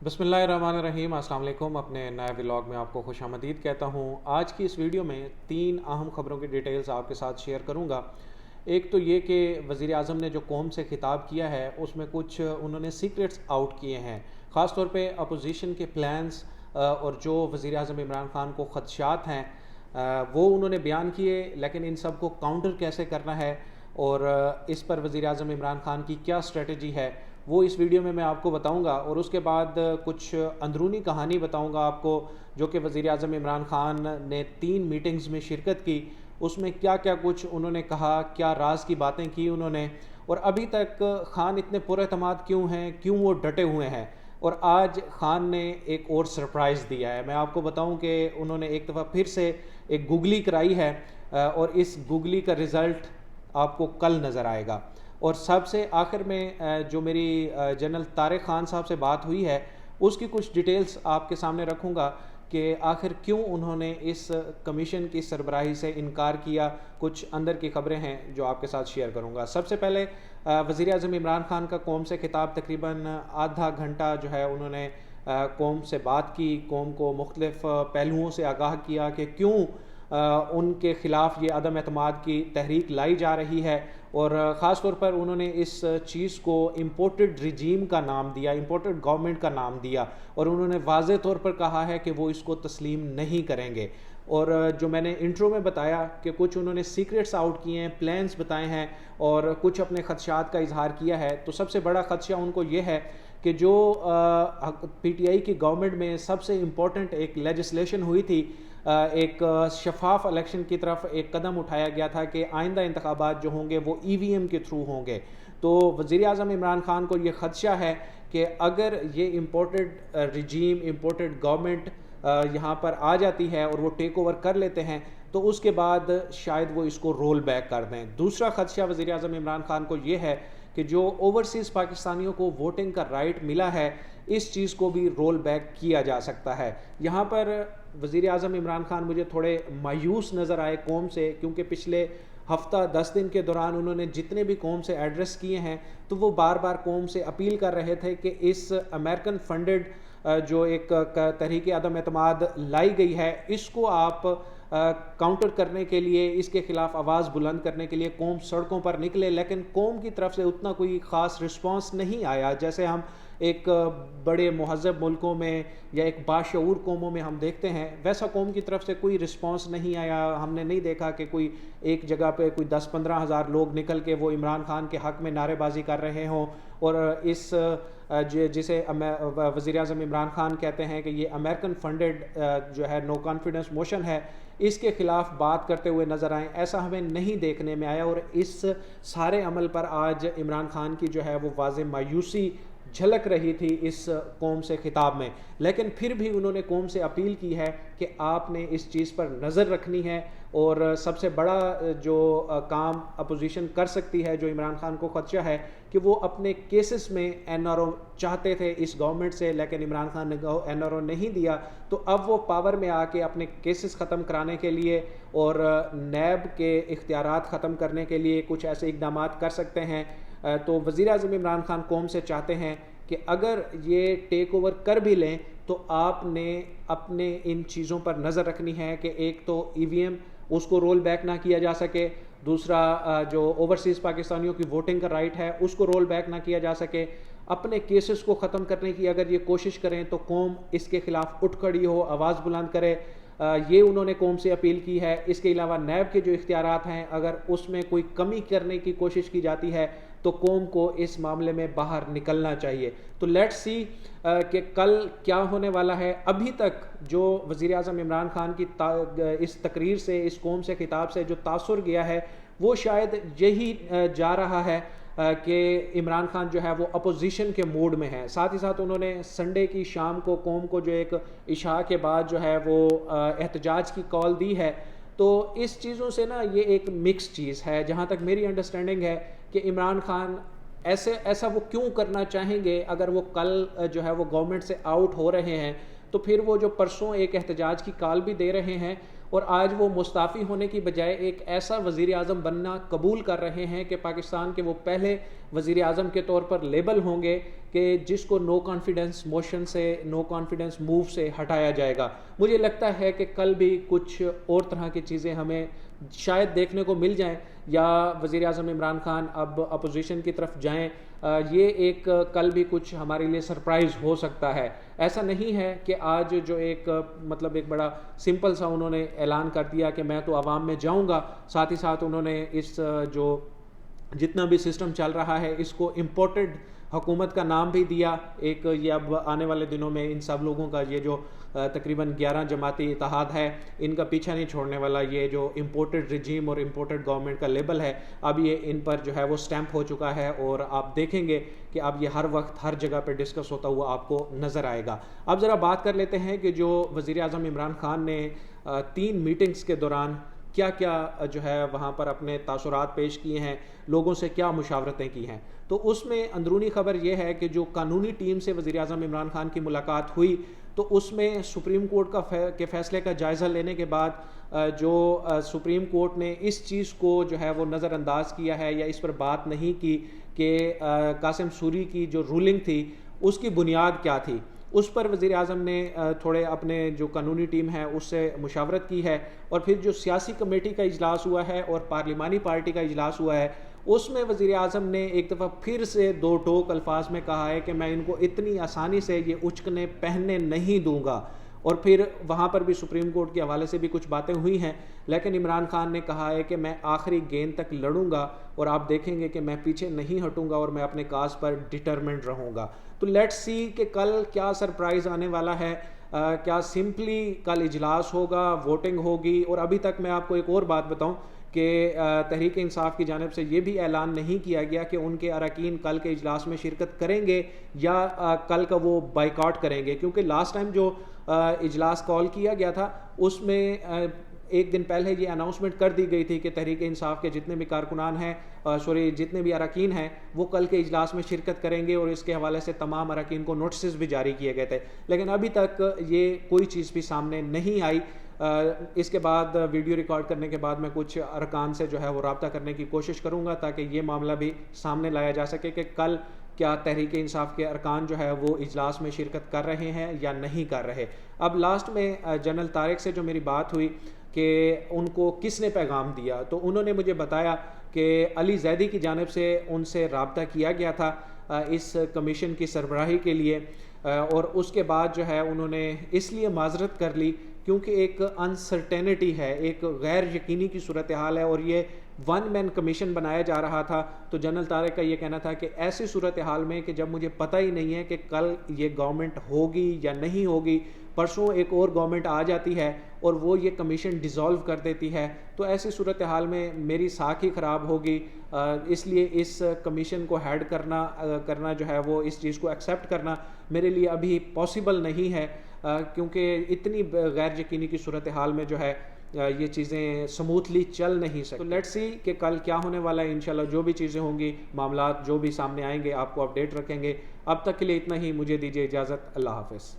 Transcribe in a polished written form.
بسم اللہ الرحمن الرحیم۔ السلام علیکم۔ اپنے نئے ولاگ میں آپ کو خوش آمدید کہتا ہوں۔ آج کی اس ویڈیو میں 3 اہم خبروں کی ڈیٹیلز آپ کے ساتھ شیئر کروں گا۔ ایک تو یہ کہ وزیر اعظم نے جو قوم سے خطاب کیا ہے اس میں کچھ انہوں نے سیکرٹس آؤٹ کیے ہیں، خاص طور پہ اپوزیشن کے پلانز اور جو وزیر اعظم عمران خان کو خدشات ہیں وہ انہوں نے بیان کیے، لیکن ان سب کو کاؤنٹر کیسے کرنا ہے اور اس پر وزیر اعظم عمران خان کی کیا اسٹریٹجی ہے وہ اس ویڈیو میں آپ کو بتاؤں گا، اور اس کے بعد کچھ اندرونی کہانی بتاؤں گا آپ کو جو کہ وزیر اعظم عمران خان نے 3 میٹنگز میں شرکت کی، اس میں کیا کیا کچھ انہوں نے کہا، کیا راز کی باتیں کی انہوں نے، اور ابھی تک خان اتنے پر اعتماد کیوں ہیں، کیوں وہ ڈٹے ہوئے ہیں۔ اور آج خان نے ایک اور سرپرائز دیا ہے۔ میں آپ کو بتاؤں کہ انہوں نے ایک دفعہ پھر سے ایک گوگلی کرائی ہے اور اس گوگلی کا رزلٹ آپ کو کل نظر آئے گا۔ اور سب سے آخر میں جو میری جنرل طارق خان صاحب سے بات ہوئی ہے اس کی کچھ ڈیٹیلز آپ کے سامنے رکھوں گا کہ آخر کیوں انہوں نے اس کمیشن کی سربراہی سے انکار کیا۔ کچھ اندر کی خبریں ہیں جو آپ کے ساتھ شیئر کروں گا۔ سب سے پہلے وزیر اعظم عمران خان کا قوم سے خطاب تقریباً آدھا گھنٹہ جو ہے انہوں نے قوم سے بات کی، قوم کو مختلف پہلوؤں سے آگاہ کیا کہ کیوں ان کے خلاف یہ عدم اعتماد کی تحریک لائی جا رہی ہے، اور خاص طور پر انہوں نے اس چیز کو امپورٹڈ رجیم کا نام دیا، امپورٹڈ گورنمنٹ کا نام دیا، اور انہوں نے واضح طور پر کہا ہے کہ وہ اس کو تسلیم نہیں کریں گے۔ اور جو میں نے انٹرو میں بتایا کہ کچھ انہوں نے سیکرٹس آؤٹ کیے ہیں، پلانز بتائے ہیں اور کچھ اپنے خدشات کا اظہار کیا ہے، تو سب سے بڑا خدشہ ان کو یہ ہے کہ جو پی ٹی آئی کی گورنمنٹ میں سب سے امپورٹنٹ ایک لیجسلیشن ہوئی تھی، ایک شفاف الیکشن کی طرف ایک قدم اٹھایا گیا تھا کہ آئندہ انتخابات جو ہوں گے وہ ای وی ایم کے تھرو ہوں گے، تو وزیر اعظم عمران خان کو یہ خدشہ ہے کہ اگر یہ امپورٹڈ رجیم، امپورٹڈ گورنمنٹ یہاں پر آ جاتی ہے اور وہ ٹیک اوور کر لیتے ہیں تو اس کے بعد شاید وہ اس کو رول بیک کر دیں۔ دوسرا خدشہ وزیر اعظم عمران خان کو یہ ہے کہ جو اوورسیز پاکستانیوں کو ووٹنگ کا رائٹ ملا ہے اس چیز کو بھی رول بیک کیا جا سکتا ہے۔ یہاں پر وزیر اعظم عمران خان مجھے تھوڑے مایوس نظر آئے قوم سے، کیونکہ پچھلے ہفتہ 10 دن کے دوران انہوں نے جتنے بھی قوم سے ایڈریس کیے ہیں تو وہ بار بار قوم سے اپیل کر رہے تھے کہ اس امریکن فنڈڈ جو ایک تحریک عدم اعتماد لائی گئی ہے اس کو آپ کاؤنٹر کرنے کے لیے، اس کے خلاف آواز بلند کرنے کے لیے قوم سڑکوں پر نکلے، لیکن قوم کی طرف سے اتنا کوئی خاص رسپانس نہیں آیا جیسے ہم ایک بڑے مہذب ملکوں میں یا ایک باشعور قوموں میں ہم دیکھتے ہیں، ویسا قوم کی طرف سے کوئی رسپانس نہیں آیا۔ ہم نے نہیں دیکھا کہ کوئی ایک جگہ پہ کوئی 10-15 ہزار لوگ نکل کے وہ عمران خان کے حق میں نعرے بازی کر رہے ہوں، اور اس جسے وزیر اعظم عمران خان کہتے ہیں کہ یہ امریکن فنڈڈ جو ہے نو کانفیڈنس موشن ہے، اس کے خلاف بات کرتے ہوئے نظر آئیں، ایسا ہمیں نہیں دیکھنے میں آیا، اور اس سارے عمل پر آج عمران خان کی جو ہے وہ واضح مایوسی جھلک رہی تھی اس قوم سے خطاب میں۔ لیکن پھر بھی انہوں نے قوم سے اپیل کی ہے کہ آپ نے اس چیز پر نظر رکھنی ہے، اور سب سے بڑا جو کام اپوزیشن کر سکتی ہے، جو عمران خان کو خدشہ ہے کہ وہ اپنے کیسز میں این آر او چاہتے تھے اس گورنمنٹ سے، لیکن عمران خان نے این آر او نہیں دیا، تو اب وہ پاور میں آ کے اپنے کیسز ختم کرانے کے لیے اور نیب کے اختیارات ختم کرنے کے لیے کچھ ایسے اقدامات کر سکتے ہیں۔ تو وزیر اعظم عمران خان قوم سے چاہتے ہیں کہ اگر یہ ٹیک اوور کر بھی لیں تو آپ نے اپنے ان چیزوں پر نظر رکھنی ہے کہ ایک تو ای وی ایم اس کو رول بیک نہ کیا جا سکے، دوسرا جو اوورسیز پاکستانیوں کی ووٹنگ کا رائٹ ہے اس کو رول بیک نہ کیا جا سکے، اپنے کیسز کو ختم کرنے کی اگر یہ کوشش کریں تو قوم اس کے خلاف اٹھ کھڑی ہو، آواز بلند کرے، یہ انہوں نے قوم سے اپیل کی ہے۔ اس کے علاوہ نیب کے جو اختیارات ہیں اگر اس میں کوئی کمی کرنے کی کوشش کی جاتی ہے تو قوم کو اس معاملے میں باہر نکلنا چاہیے۔ تو لیٹس سی کہ کل کیا ہونے والا ہے۔ ابھی تک جو وزیر اعظم عمران خان کی اس تقریر سے، اس قوم سے خطاب سے جو تاثر گیا ہے وہ شاید یہی جا رہا ہے کہ عمران خان جو ہے وہ اپوزیشن کے موڈ میں ہے۔ ساتھ ہی ساتھ انہوں نے سنڈے کی شام کو قوم کو جو ایک عشاء کے بعد جو ہے وہ احتجاج کی کال دی ہے، تو اس چیزوں سے نا یہ ایک مکس چیز ہے۔ جہاں تک میری انڈرسٹینڈنگ ہے کہ عمران خان ایسا وہ کیوں کرنا چاہیں گے، اگر وہ کل جو ہے وہ گورنمنٹ سے آؤٹ ہو رہے ہیں تو پھر وہ جو پرسوں ایک احتجاج کی کال بھی دے رہے ہیں اور آج وہ مستعفی ہونے کی بجائے ایک ایسا وزیر اعظم بننا قبول کر رہے ہیں کہ پاکستان کے وہ پہلے وزیر اعظم کے طور پر لیبل ہوں گے کہ جس کو نو کانفیڈنس موشن سے، نو کانفیڈنس موو سے ہٹایا جائے گا۔ مجھے لگتا ہے کہ کل بھی کچھ اور طرح کی چیزیں ہمیں شاید دیکھنے کو مل جائیں، یا وزیر اعظم عمران خان اب اپوزیشن کی طرف جائیں۔ یہ ایک کل بھی کچھ ہمارے لیے سرپرائز ہو سکتا ہے۔ ایسا نہیں ہے کہ آج جو ایک بڑا سمپل سا انہوں نے اعلان کر دیا کہ میں تو عوام میں جاؤں گا، ساتھ ہی ساتھ انہوں نے اس جو جتنا بھی سسٹم چل رہا ہے اس کو امپورٹڈ حکومت کا نام بھی دیا۔ ایک یہ اب آنے والے دنوں میں ان سب لوگوں کا یہ جو تقریباً 11 جماعتی اتحاد ہے، ان کا پیچھا نہیں چھوڑنے والا یہ جو امپورٹڈ رجیم اور امپورٹڈ گورنمنٹ کا لیبل ہے، اب یہ ان پر جو ہے وہ سٹیمپ ہو چکا ہے، اور آپ دیکھیں گے کہ اب یہ ہر وقت ہر جگہ پہ ڈسکس ہوتا ہوا آپ کو نظر آئے گا۔ اب ذرا بات کر لیتے ہیں کہ جو وزیر اعظم عمران خان نے 3 میٹنگز کے دوران کیا کیا جو ہے وہاں پر اپنے تاثرات پیش کیے ہیں، لوگوں سے کیا مشاورتیں کی ہیں۔ تو اس میں اندرونی خبر یہ ہے کہ جو قانونی ٹیم سے وزیر اعظم عمران خان کی ملاقات ہوئی، تو اس میں سپریم کورٹ کے فیصلے کا جائزہ لینے کے بعد جو سپریم کورٹ نے اس چیز کو جو ہے وہ نظر انداز کیا ہے یا اس پر بات نہیں کی کہ قاسم سوری کی جو رولنگ تھی اس کی بنیاد کیا تھی، اس پر وزیر اعظم نے تھوڑے اپنے جو قانونی ٹیم ہے اس سے مشاورت کی ہے۔ اور پھر جو سیاسی کمیٹی کا اجلاس ہوا ہے اور پارلیمانی پارٹی کا اجلاس ہوا ہے، اس میں وزیر اعظم نے ایک دفعہ پھر سے 2 ٹوک الفاظ میں کہا ہے کہ میں ان کو اتنی آسانی سے یہ اچکنے پہننے نہیں دوں گا۔ اور پھر وہاں پر بھی سپریم کورٹ کے حوالے سے بھی کچھ باتیں ہوئی ہیں، لیکن عمران خان نے کہا ہے کہ میں آخری گیند تک لڑوں گا، اور آپ دیکھیں گے کہ میں پیچھے نہیں ہٹوں گا اور میں اپنے کاز پر ڈٹرمنٹ رہوں گا۔ تو لیٹس سی کہ کل کیا سرپرائز آنے والا ہے۔ کیا سمپلی کل اجلاس ہوگا، ووٹنگ ہوگی؟ اور ابھی تک میں آپ کو ایک اور بات بتاؤں کہ تحریک انصاف کی جانب سے یہ بھی اعلان نہیں کیا گیا کہ ان کے اراکین کل کے اجلاس میں شرکت کریں گے یا کل کا وہ بائیکاٹ کریں گے، کیونکہ لاسٹ ٹائم جو اجلاس کال کیا گیا تھا اس میں ایک دن پہلے یہ اناؤنسمنٹ کر دی گئی تھی کہ تحریک انصاف کے جتنے بھی کارکنان ہیں جتنے بھی اراکین ہیں وہ کل کے اجلاس میں شرکت کریں گے، اور اس کے حوالے سے تمام اراکین کو نوٹسز بھی جاری کیے گئے تھے، لیکن ابھی تک یہ کوئی چیز بھی سامنے نہیں آئی۔ اس کے بعد ویڈیو ریکارڈ کرنے کے بعد میں کچھ ارکان سے جو ہے وہ رابطہ کرنے کی کوشش کروں گا تاکہ یہ معاملہ بھی سامنے لایا جا سکے کہ کل کیا تحریک انصاف کے ارکان جو ہے وہ اجلاس میں شرکت کر رہے ہیں یا نہیں کر رہے۔ اب لاسٹ میں جنرل طارق سے جو میری بات ہوئی کہ ان کو کس نے پیغام دیا، تو انہوں نے مجھے بتایا کہ علی زیدی کی جانب سے ان سے رابطہ کیا گیا تھا اس کمیشن کی سربراہی کے لیے، اور اس کے بعد جو ہے انہوں نے اس لیے معذرت کر لی کیونکہ ایک انسرٹینٹی ہے، ایک غیر یقینی کی صورتحال ہے، اور یہ 1 مین کمیشن بنایا جا رہا تھا۔ تو جنرل طارق کا یہ کہنا تھا کہ ایسی صورتحال میں کہ جب مجھے پتہ ہی نہیں ہے کہ کل یہ گورنمنٹ ہوگی یا نہیں ہوگی، پرسوں ایک اور گورنمنٹ آ جاتی ہے اور وہ یہ کمیشن ڈیزالو کر دیتی ہے، تو ایسی صورتحال میں میری ساکھ ہی خراب ہوگی۔ اس لیے اس کمیشن کو ہیڈ کرنا جو ہے وہ اس چیز کو ایکسیپٹ کرنا میرے لیے ابھی پاسبل نہیں ہے، کیونکہ اتنی غیر یقینی کی صورتحال میں جو ہے یہ چیزیں سموتھلی چل نہیں سکتی۔ تو لیٹس سی کہ کل کیا ہونے والا ہے۔ انشاءاللہ جو بھی چیزیں ہوں گی، معاملات جو بھی سامنے آئیں گے آپ کو اپڈیٹ رکھیں گے۔ اب تک کے لیے اتنا ہی، مجھے دیجیے اجازت، اللہ حافظ۔